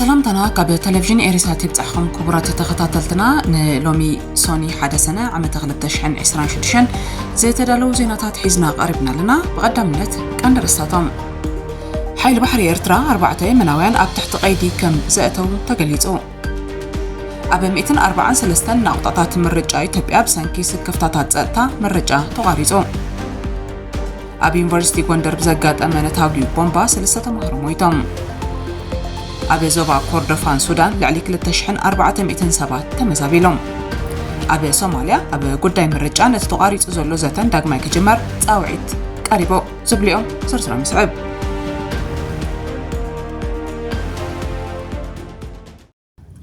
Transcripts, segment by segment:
سلامتنا كاب تلفزيون إرسالة بتاعهم كبرات تخطاتلتنا نلومي سوني حدثنا عم تغلب تشحن 26 زي تدلو زيناتات حزنا قربنا لنا بقدمنت كان رستاتهم حيل بحري إرترا 4 مناوين أب تحت قيدي كم زأتو تقليزو أب 243 نقطات من رجاء تبقى بسنكيس كفتاتات زأتا من رجاء تغاريزو أب يونيفرسيتي غوندر بزقات أمانة هاوغي بومبا سلسة مهرمويتهم أبي زوبا كوردفان سودان لعلي 3407 تمزابيلهم أبي صوماليا أبي قداي مرجع نتتقاريت زولو زتن داقماي كجمر تاوعيت قريبو زبليهم سرسرة مسعب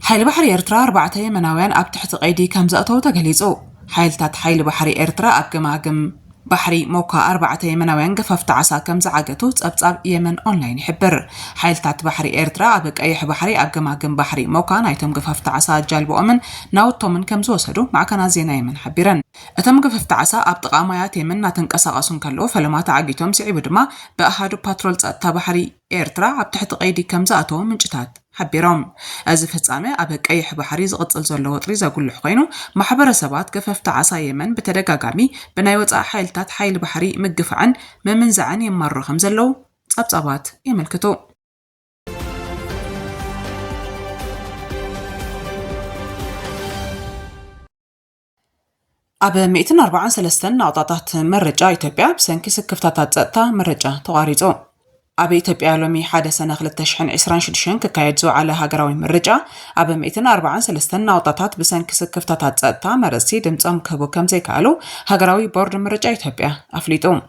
حيل بحري إرترا 4 مناوين أب تحت قيدي كمزأتو تقليزو حيلتات حيل بحري إرترا أب قماقم بحري موكا 4 مناوين قففت عسا كم زعاقتو تقبطاب يمن أونلاين يحبر حيلتات بحري إرترا أبك أيح بحري أبقماقم بحري موكا نايتم قففت عسا جالبو أمن ناوتو من كم زوسدو مع كنا زينا يمن حبيرن أتم قففت عسا أبتقامايات يمن ناتنقسا قاسون كالو فلما تعاقيتهم سعيب دما بأحادو باترول تقتا بحري إرترا أب تحت قيدي كم زاتو من جتات حبيرهم أزف فتصامي أبك أيح بحري زغطل زولو وطري زاقول لحقينو محبر سبات قففت عسا يمن بتدقاقامي بنايوت حيلتات حيل بحري مقفعن ممنزعن يمارو خمزلو صبصابات يملكتو أب 243 نقطات مرجع إثيوبيا بسنكي سكفتات زأتا مرجع تغاريزو أب إثيوبيا لومي حادثنا 2026 ككايدزو على هاجراوي مرجع أب 243 نقطات بسنكي سكفتات زأتا مرسي دمصم كبو كم زي كالو هاجراوي بورد مرجع إثيوبيا أفليتو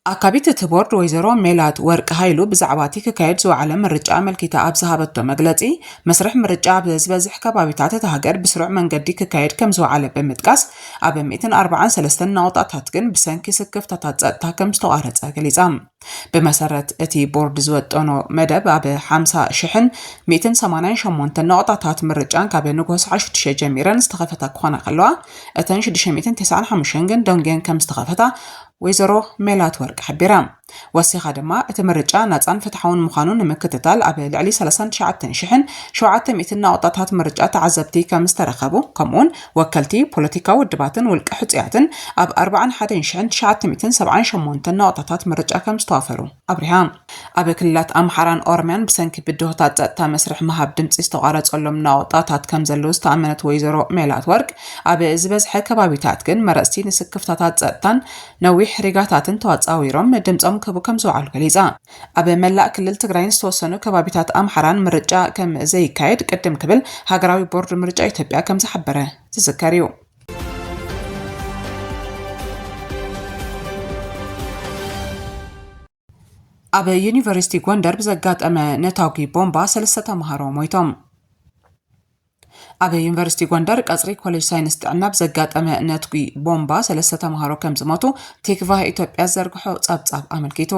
أكابيت تبورد ويزرو ميلاد ورق هايلو بزعباتي ككايدزو على مرجع ملكيتا أبزهابتو مقلتي مسرح مرجع بزبزح كبابيتات تهاجر بسرعة من قدي ككايد كمزو على بمتقاس أب 243 نقطات هتكن بسنكي سكفتات زأتا كم ستوارت أقليزام بمسارة اتي بورد زوت أنو مدب أب 5288 نقطات مرجعان كاب نقص 10 جميران استخفتا كوانا قلوا أتنش 295 دونجين كم استخفتا ويزرو ميلات ورق حبيرام وسيخا دما اتمرجع ناصان فتحون مخانون مكتتال أب لعلي 39 700 نقطات مرجع تعزبتي كم استرخبو كمون وكلتي بوليتيكا ودباتن والقحطياتن أب 4978 نقطات مرجع كم استوافرو أبرهام أب كلات أمحران أورميان بسنكي بدوهتات زأتا مسرح مهاب دمص استغارت أولم نقطات كم زلو استأمنت ويزرو ميلات ورق أب زبزح كبابيتات كن مرستي نسكفتات زأتان نويح ريغاتاتن تواتاويروم دمصم كبو كم زوعلو كليزا أب ملاء كلل تግራይን ዝተወሰኑ ከባቢታት ኣምሓራን ምርጫ ከም ዘይካየድ ቀደም ክብል ሃገራዊ ቦርድ ምርጫ ኢትዮጵያ ከም ዝሓበረ ዝዝከር እዩ أب يونيفرسيتي غوندر بزقاطمه نتاوغي بومبا سلسة تمهارو مويتهم أب يونيفرسيتي غوندر قصري كوليج ساينس طعنا بزقاطمه نتاوغي بومبا سلسة تمهارو كم زموتو تيكفا ኢትዮጵያ ዘርግሖ ጻብጻብ ኣመልኪቱ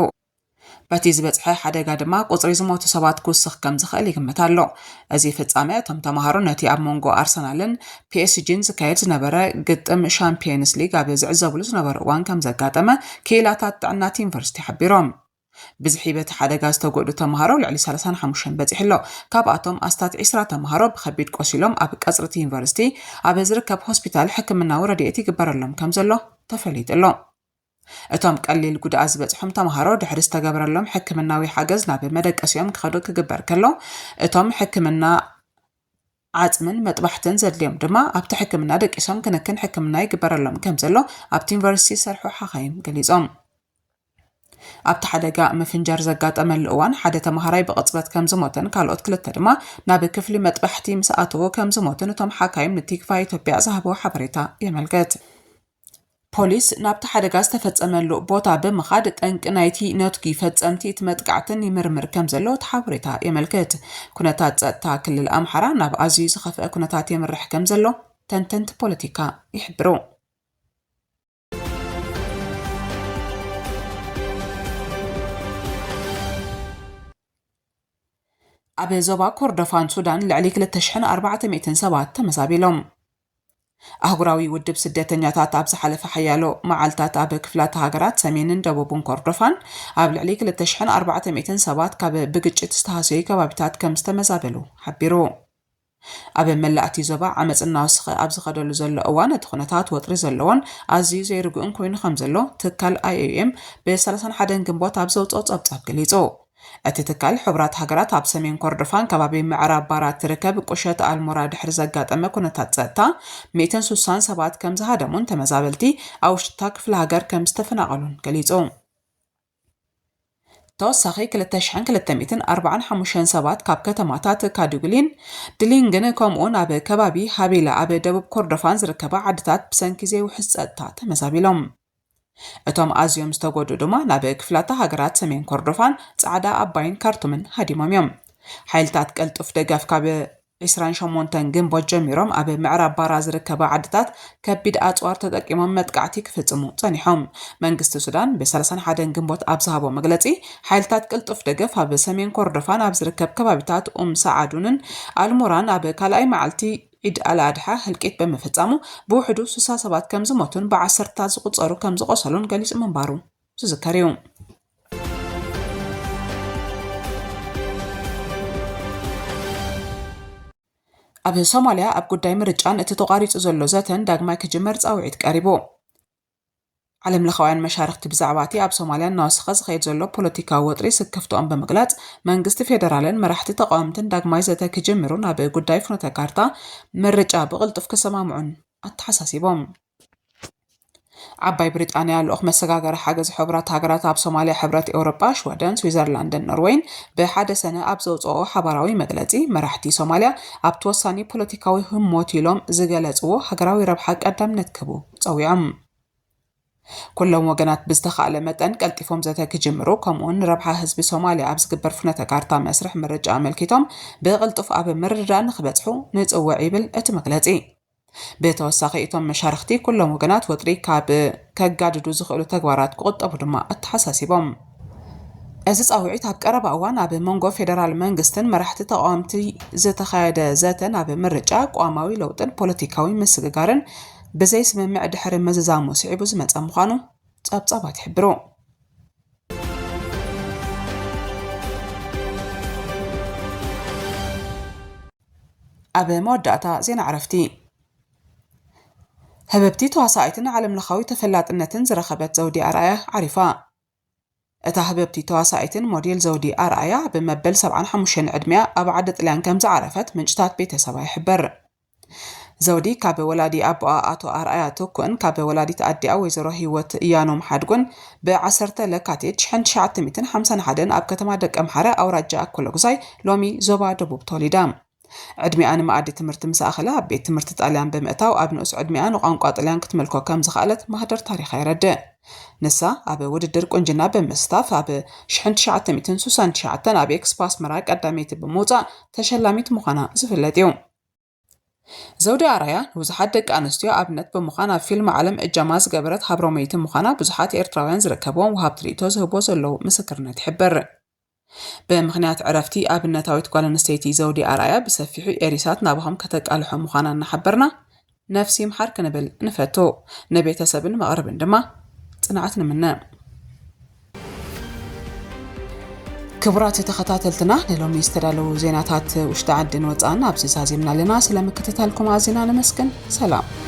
باتي زبصح حدغا دما قصري زموتو سبات كوسخ كم زخال يغمتالو ازي فصامه تم تمهارو نتي اب مونغو ارسنالن بي اس جي زكايد نبره قطم شامبيونز ليغ اب زعزبلو نبره وان كم زقاطمه كيلاتات طعنات يونيفرسيتي حبيروم بزحيبه حدغا استغودو تمهارو لعلي 35 بصحلو كاباتوم استات 10 تمهارو بخبيد قوسيلوم اب قصرت يونيفرسيتي اب زركب هوسبيتال حكمنا ورديتي غبرلهم كم زلو تفليتلو اتوم قليل ጉዳት ዝበጽሖም ተማሃሮ ድሕሪ ዝተገበረሎም ሕክምናዊ ሓገዝ ናብ መደቀስዮም ክኸዱ ክግበር ከሎ እቶም ሕክምና ዓጽምን መጥባሕትን ዘድልዮም ድማ ኣብቲ ሕክምና ደቂሶም ክንክን ሕክምና ይግበረሎም ከም ዘሎ ኣብቲ ዩኒቨርሲቲ ሰርሑ ሓኻይም ገሊጾም ኣብቲ ሓደጋ መፍንጀር ዘጋጠመሉ እዋን ሓደ ተማሃራይ ብቕጽበት ከም ዝሞተን ካልኦት ክልተ ድማ ናብ ክፍሊ መጥባሕቲ ምስ ኣተዎ ከም ዝሞተን እቶም ሓካይም ንቲክፋ ኢትዮጵያ ዝሃበው ሓበሬታ የመልክት ፖሊስ ናብቲ ሓደጋ ዝተፈጸመሉ ቦታ ብምኻድ ጠንቂ ናይቲ ነትኪ ፈጸምቲ ትመጥቃዕትን ይምርምር ከም ዘሎ ተሓበሬታ የመልክት ኩነታት ጸጥታ ክልል ኣምሓራ ናብ ኣዝዩ ዝኸፍአ ኩነታት የምርሕ ከም ዘሎ ተንተንቲ ፖለቲካ ይሕብሩ أب زوبا كوردفان سودان لعلي 2407 تمزابيلهم ኣህጉራዊ ውድብ ስደተኛታት ኣብ ዝሓለፈ ሓያሎ መዓልታት ኣብ ክፍላት ሃገራት ሰሜንን ደቡብን ኮርዶፋን ኣብ ልዕሊ 2400 ሰባት ካብ ብግጭት ዝተሃስዩ ከባቢታት ከም ዝተመዛበሉ ሓቢሩ። ኣብ መላእቲ ዞባ ዓመፅ እናወስኸ ኣብ ዝኸደሉ ዘሎ እዋን እቲ ኩነታት ወጥሪ ዘለዎን ኣዝዩ ዘይርግእን ኮይኑ ከም ዘሎ ትካል IOM ብ31 ግንቦት ኣብ ዘውፅኦ ጸብጻብ ገሊጹ። እቲ ትካል ሕብራት ሃገራት ኣብ ሰሜን ኮርዶፋን ከባቢ ምዕራብ ባራት ትርከብ ቁሸት ኣልሞራ ድሕሪ ዘጋጠመ ኩነታት ጸጥታ 160 ሰባት ከም ዝሃደሙን ተመዛበልቲ ኣብ ውሽጢ ክፍለ ሃገር ከም ዝተፈናቐሉን ገሊጹ። ተወሳኺ 2245 ሰባት ካብ ከተማታት ካዱግሊን ድሊንግን ከምኡን ኣብ ከባቢ ሃቢላ ኣብ ደቡብ ኮርዶፋን ዝርከባ ዓድታት ብሰንኪ ዘይውሕዝ ጸጥታ ተመዛቢሎም። እቶም ኣዝዮም ዝተጎዱ ድማ ናብ ክፍላታ ሃገራት ሰሜን ኮርዶፋን ጻዕዳ ኣባይን ካርቱምን ሃዲሞም እዮም። ሓይልታት ቀልጡፍ ደገፍ ካብ 28 ግንቦት ጀሚሮም ኣብ ምዕራብ ባራ ዝርከባ ዓድታት ከቢድ ኣጽዋር ተጠቂሞም መጥቃዕቲ ክፍጽሙ ጸኒሖም። መንግስቲ ሱዳን ብ31 ግንቦት ኣብ ዝሃቦ መግለጺ ሓይልታት ቀልጡፍ ደገፍ ኣብ ሰሜን ኮርዶፋን ኣብ ዝርከብ ከባቢታት ሰዓዱንን ኣልሞራን ኣብ ካልኣይ መዓልቲ ኢድ አልአድሓ ህልቂት በመፈጻሙ ብውሕዱ 60 ሰባት ከም ዝሞቱን ብ10ታት ዝቁጸሩ ከም ዝቆሰሉን ገሊጹ ምንባሩ ዝዝከር እዩ። ኣብ ሶማልያ ኣብ ጉዳይ ምርጫን እቲ ተቋሪጹ ዘሎ ዘተን ዳግማይ ክጅመር ጻውዒት ቀሪቡ። ዓለም ለኻውያን መሻርክቲ ብዛዕባ እቲ ኣብ ሶማልያ እናወስኸ ዝኸይድ ዘሎ ፖለቲካዊ ወጥሪ ስክፍትኦም በመግላጽ መንግስቲ ፌደራልን መራሕቲ ተቃወምትን ዳግማይ ዘተ ክጅምሩ ናብ ጉዳይ ፍኖተ ካርታ ምርጫ ብቕልጡፍ ክሰማምዑን ኣተሓሳሲቦም። ዓባይ ብሪጣንያ ልኡኽ መሰጋገሪ ሓገዝ ሕብራት ሃገራት ኣብ ሶማልያ ሕብረት ኤውሮጳ ሽወደን ስዊዘርላንድን ኖርዌይን ብሓደ ሰነ ኣብ ዘውፅኦ ሓበራዊ መግለጺ መራሕቲ ሶማልያ ኣብ ተወሳኒ ፖለቲካዊ ህሞት ኢሎም ዝገለጽዎ ሃገራዊ ረብሓ ቀዳምነት ክህቡ ጸዊዖም። ኩሎም ወገናት ብዝተኻእለ መጠን ቀልጢፎም ዘተ ክጅምሩ ከምኡን ረብሓ ህዝቢ ሶማልያ ኣብ ዝግበር ፍኖተ ካርታ መስርሕ ምርጫ ኣመልኪቶም ብቕልጡፍ ኣብ ምርድዳእ ንኽበጽሑ ንጽውዕ ይብል እቲ መግለጺ። ብተወሳኺ እቶም መሻርክቲ ኩሎም ወገናት ወጥሪ ካብ ከጋድዱ ዝኽእሉ ተግባራት ክቁጠቡ ድማ ኣተሓሳሲቦም። እዚ ጻውዒት ኣብ ቀረባ እዋን ኣብ መንጎ ፌደራል መንግስትን መራሕቲ ተቃወምቲ ዝተኻየደ ዘተን ኣብ ምርጫ ቋማዊ ለውጥን ፖለቲካዊ ምስግጋርን ብዘይ ስምምዕ ድሕሪ መዛዛሙ ስዒቡ ዝመጸ ምዃኑ ጸብጻባት ይሕብሩ። ኣብ መወዳእታ ዜና ዕረፍቲ ህበብቲ ተዋሳኢትን ዓለም ለኻዊ ተፈላጥነትን ዝረኸበት ዘውዲ ኣርኣያ ዓሪፋ። እታ ህበብቲ ተዋሳኢትን ሞዴል ዘውዲ ኣርኣያ ብመበል 75 ዕድሚያ ኣብ ዓዲ ጣልያን ከም ዝዓረፈት ምንጭታት ቤተሰባ ይሕበር። ዘውዲ ካብ ወላዲ ኣቦኣ ኣቶ ኣርኣያ ትኩእን ካብ ወላዲት ኣዲኣ ወይዘሮ ህይወት እያኖም ሓድጉን ብ10 ለካቲት 1951 ኣብ ከተማ ደቀ ምሓረ ኣውራጃ ኣኮለ ጉሳይ ሎሚ ዞባ ደቡብ ተወሊዳ። ዕድሚኣ ንመኣዲ ትምህርቲ ምስ ኣኸለ ኣብ ቤት ትምህርቲ ጣልያን ብምእታው ኣብ ንኡስ ዕድሚኣ ንቋንቋ ጣልያን ክትመልኮ ከም ዝኽኣለት ማህደር ታሪኻ ይረድእ። ንሳ ኣብ ውድድር ቁንጅና ብምስታፍ ኣብ 1969 ኣብ ኤክስፖ ኣስመራ ቀዳመይቲ ብምውፃእ ተሸላሚት ምዃና ዝፍለጥ እዩ። ዘውዲ ኣርኣያ ንብዙሓት ደቂ ኣንስትዮ ኣብነት ብምዃን ኣብ ፊልም ዓለም እጃማ ዝገበረት ሃብሮመይቲ ምዃና ብዙሓት ኤርትራውያን ዝርከብዎም ወሃብቲ ርእቶ ዝህቦ ዘለዉ ምስክርነት ይሕበር። ብምኽንያት ዕረፍቲ ኣብነታዊት ጓል ኣንስተይቲ ዘውዲ ኣርኣያ ብሰፊሑ ኤሪሳት ናብኸም ከተቃልሖ ምዃና እናሓበርና ነፍሲ ምሓር ክንብል ንፈቶ ንቤተሰብን መቕረብን ድማ ጽንዓት ንምነ። ክቡራት ተኸታተልትና ንሎሚ ዝተዳለዉ ዜናታት ውሽጢ ዓድን ወፃእን ኣብዚ ሳዚምና ኣለና። ስለምክትታልኩም ኣዝና ነመስግን። ሰላም።